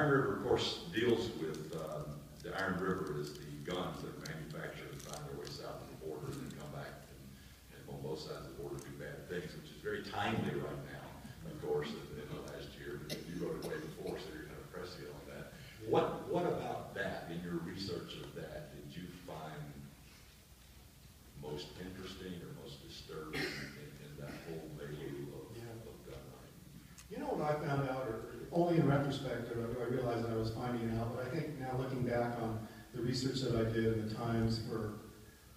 Iron River, of course, deals with the Iron River is the guns that are manufactured and find their way south of the border and then come back and on both sides of the border do bad things, which is very timely right now, of course, in the last year. You wrote it way before, so you're kind of pressing on that. What about that, in your research of that, did you find most interesting or most disturbing in that whole milieu of gun running? You know what I found out, or only in retrospect, or I realized I was finding it out, but I think now looking back on the research that I did in the Times for,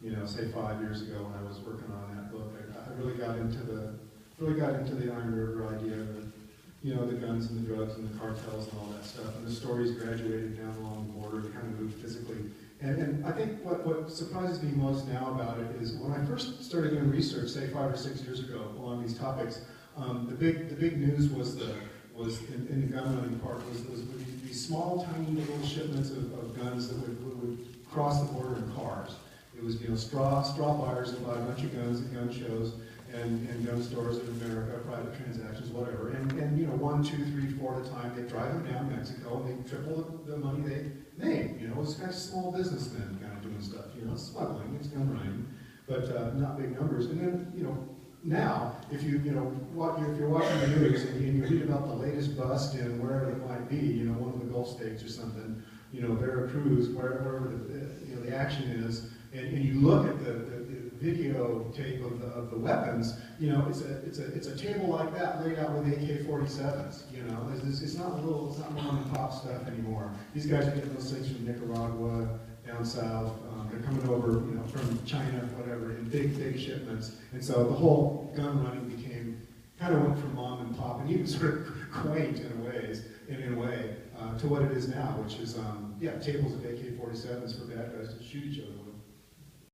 you know, say 5 years ago when I was working on that book, I really got into the Iron River idea of, you know, the guns and the drugs and the cartels and all that stuff, and the stories graduated down along the border, kind of moved physically. And I think what surprises me most now about it is when I first started doing research, say 5 or 6 years ago, along these topics, the big news was in the gun running part was these small, tiny little shipments of guns that would cross the border in cars. It was, you know, straw buyers that buy a bunch of guns at gun shows and gun stores in America, private transactions, whatever. And you know, 1, 2, 3, 4 at a time, they drive them down Mexico and they triple the money they made. You know, it's kind of small businessmen kind of doing stuff. You know, it's smuggling, it's gun running, but not big numbers. And then, you know, now, if you're watching the news and you read about the latest bust in wherever it might be, you know, one of the Gulf states or something, you know, Veracruz, wherever the action is, and you look at the videotape of the weapons, you know, it's a table like that laid out with AK-47s. You know, it's not mom and pop stuff anymore. These guys are getting those things from Nicaragua, down south. They're coming over, you know, from China, whatever, in big shipments. And so the whole gun running kind of went from mom and pop, and even sort of quaint in a way, to what it is now, which is, tables of AK-47s for bad guys to shoot each other with.